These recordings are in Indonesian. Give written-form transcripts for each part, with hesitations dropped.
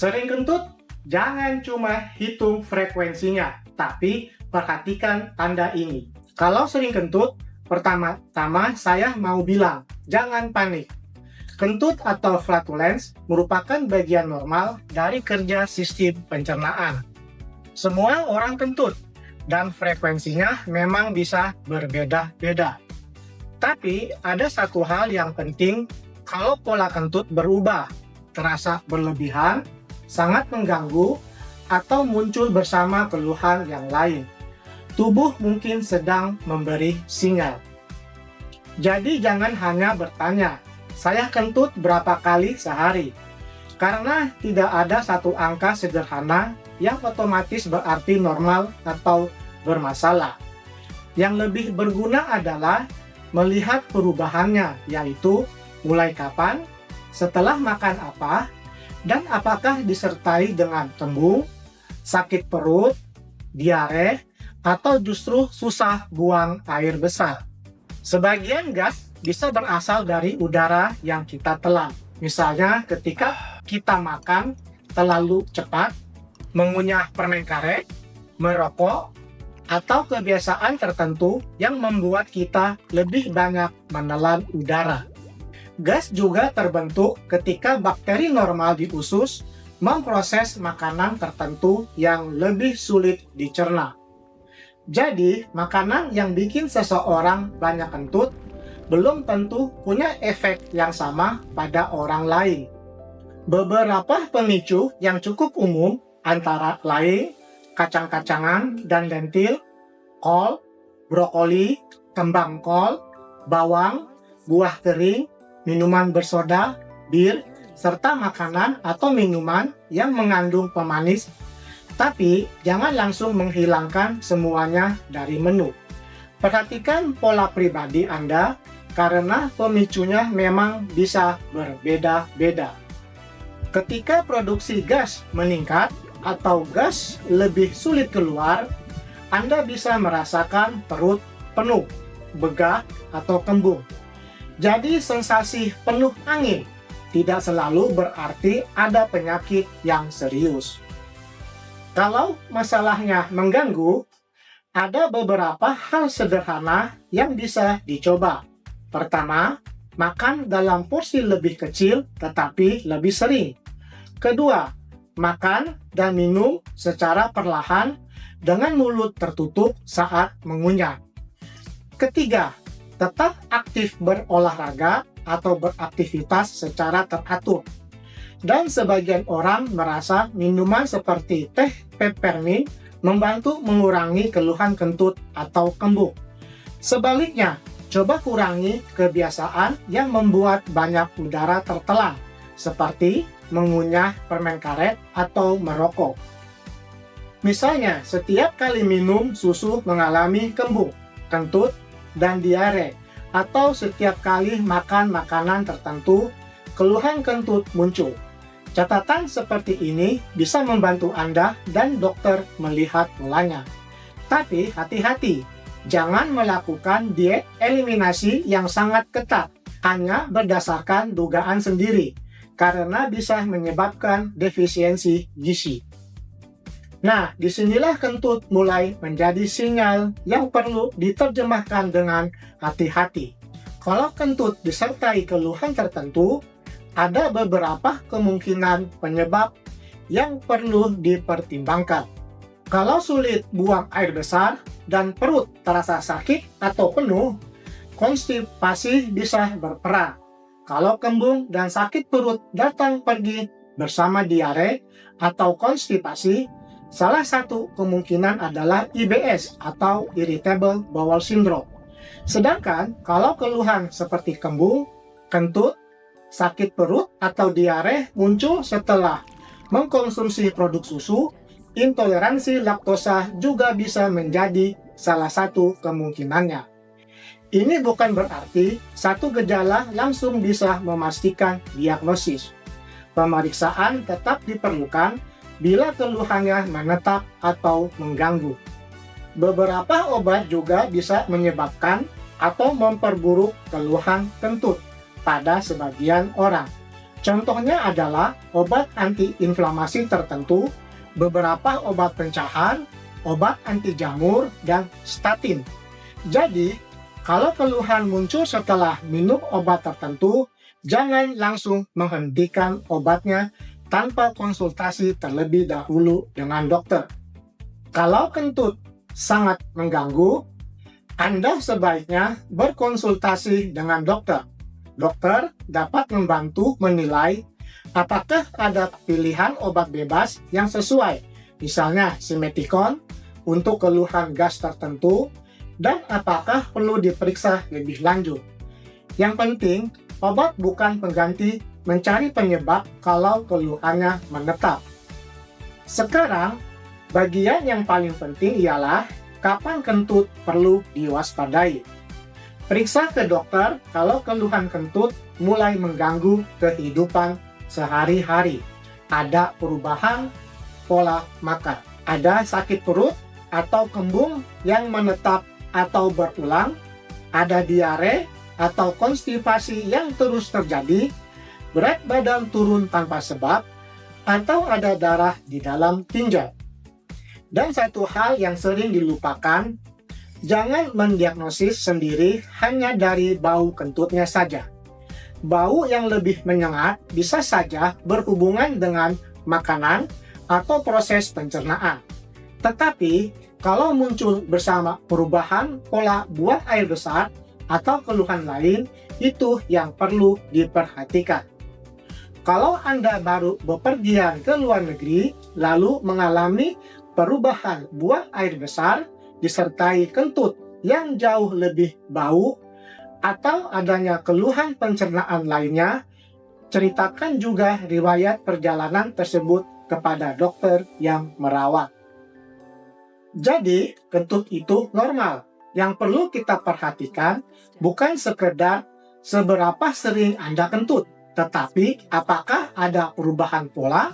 Sering kentut? Jangan cuma hitung frekuensinya, tapi perhatikan tanda ini. Kalau sering kentut, pertama-tama saya mau bilang, jangan panik. Kentut atau flatulence merupakan bagian normal dari kerja sistem pencernaan. Semua orang kentut, dan frekuensinya memang bisa berbeda-beda. Tapi ada satu hal yang penting, kalau pola kentut berubah, terasa berlebihan, sangat mengganggu, atau muncul bersama keluhan yang lain, tubuh mungkin sedang memberi sinyal. Jadi jangan hanya bertanya, saya kentut berapa kali sehari? Karena tidak ada satu angka sederhana yang otomatis berarti normal atau bermasalah. Yang lebih berguna adalah melihat perubahannya, yaitu mulai kapan, setelah makan apa, dan apakah disertai dengan kembung, sakit perut, diare, atau justru susah buang air besar. Sebagian gas bisa berasal dari udara yang kita telan. Misalnya ketika kita makan terlalu cepat, mengunyah permen karet, merokok, atau kebiasaan tertentu yang membuat kita lebih banyak menelan udara. Gas juga terbentuk ketika bakteri normal di usus memproses makanan tertentu yang lebih sulit dicerna. Jadi, makanan yang bikin seseorang banyak kentut belum tentu punya efek yang sama pada orang lain. Beberapa pemicu yang cukup umum antara lain kacang-kacangan dan lentil, kol, brokoli, kembang kol, bawang, buah kering, minuman bersoda, bir, serta makanan atau minuman yang mengandung pemanis. Tapi jangan langsung menghilangkan semuanya dari menu. Perhatikan pola pribadi Anda karena pemicunya memang bisa berbeda-beda. Ketika produksi gas meningkat atau gas lebih sulit keluar, Anda bisa merasakan perut penuh, begah, atau kembung. Jadi sensasi penuh angin tidak selalu berarti ada penyakit yang serius. Kalau masalahnya mengganggu, ada beberapa hal sederhana yang bisa dicoba. Pertama, makan dalam porsi lebih kecil tetapi lebih sering. Kedua, makan dan minum secara perlahan dengan mulut tertutup saat mengunyah. Ketiga, tetap aktif berolahraga atau beraktivitas secara teratur. Dan sebagian orang merasa minuman seperti teh peppermint membantu mengurangi keluhan kentut atau kembung. Sebaliknya, coba kurangi kebiasaan yang membuat banyak udara tertelan, seperti mengunyah permen karet atau merokok. Misalnya, setiap kali minum susu mengalami kembung, kentut, dan diare, atau setiap kali makan makanan tertentu, keluhan kentut muncul. Catatan seperti ini bisa membantu Anda dan dokter melihat polanya. Tapi hati-hati, jangan melakukan diet eliminasi yang sangat ketat hanya berdasarkan dugaan sendiri, karena bisa menyebabkan defisiensi gizi. Nah, disinilah kentut mulai menjadi sinyal yang perlu diterjemahkan dengan hati-hati. Kalau kentut disertai keluhan tertentu, ada beberapa kemungkinan penyebab yang perlu dipertimbangkan. Kalau sulit buang air besar dan perut terasa sakit atau penuh, konstipasi bisa berperan. Kalau kembung dan sakit perut datang pergi bersama diare atau konstipasi, salah satu kemungkinan adalah IBS atau Irritable Bowel Syndrome. Sedangkan kalau keluhan seperti kembung, kentut, sakit perut, atau diare muncul setelah mengkonsumsi produk susu, intoleransi laktosa juga bisa menjadi salah satu kemungkinannya. Ini bukan berarti satu gejala langsung bisa memastikan diagnosis. Pemeriksaan tetap diperlukan bila keluhannya menetap atau mengganggu. Beberapa obat juga bisa menyebabkan atau memperburuk keluhan kentut pada sebagian orang. Contohnya adalah obat antiinflamasi tertentu, beberapa obat pencahar, obat anti jamur, dan statin. Jadi, kalau keluhan muncul setelah minum obat tertentu, jangan langsung menghentikan obatnya tanpa konsultasi terlebih dahulu dengan dokter. Kalau kentut sangat mengganggu, Anda sebaiknya berkonsultasi dengan dokter. Dokter dapat membantu menilai apakah ada pilihan obat bebas yang sesuai, misalnya simeticon untuk keluhan gas tertentu, dan apakah perlu diperiksa lebih lanjut. Yang penting, obat bukan pengganti mencari penyebab kalau keluhannya menetap. Sekarang, bagian yang paling penting ialah kapan kentut perlu diwaspadai. Periksa ke dokter kalau keluhan kentut mulai mengganggu kehidupan sehari-hari. Ada perubahan pola makan, ada sakit perut atau kembung yang menetap atau berulang, ada diare atau konstipasi yang terus terjadi, berat badan turun tanpa sebab, atau ada darah di dalam tinja. Dan satu hal yang sering dilupakan, jangan mendiagnosis sendiri hanya dari bau kentutnya saja. Bau yang lebih menyengat bisa saja berhubungan dengan makanan atau proses pencernaan. Tetapi, kalau muncul bersama perubahan pola buang air besar atau keluhan lain, itu yang perlu diperhatikan. Kalau Anda baru bepergian ke luar negeri, lalu mengalami perubahan buang air besar, disertai kentut yang jauh lebih bau, atau adanya keluhan pencernaan lainnya, ceritakan juga riwayat perjalanan tersebut kepada dokter yang merawat. Jadi, kentut itu normal. Yang perlu kita perhatikan bukan sekedar seberapa sering Anda kentut, tetapi apakah ada perubahan pola,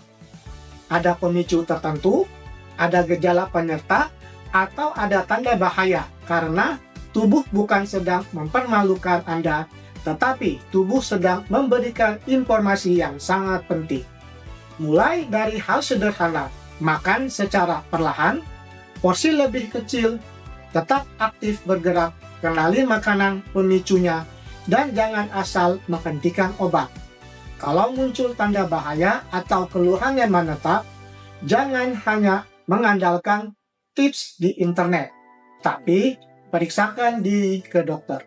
ada pemicu tertentu, ada gejala penyerta, atau ada tanda bahaya, karena tubuh bukan sedang mempermalukan Anda, tetapi tubuh sedang memberikan informasi yang sangat penting. Mulai dari hal sederhana, makan secara perlahan, porsi lebih kecil, tetap aktif bergerak, kenali makanan pemicunya, dan jangan asal menghentikan obat. Kalau muncul tanda bahaya atau keluhan yang menetap, jangan hanya mengandalkan tips di internet, tapi periksakan diri ke dokter.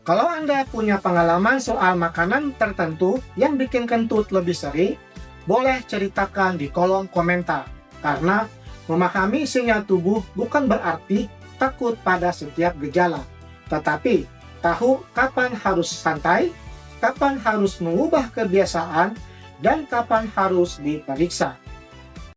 Kalau Anda punya pengalaman soal makanan tertentu yang bikin kentut lebih sering, boleh ceritakan di kolom komentar, karena memahami sinyal tubuh bukan berarti takut pada setiap gejala, tetapi tahu kapan harus santai, kapan harus mengubah kebiasaan, dan kapan harus diperiksa.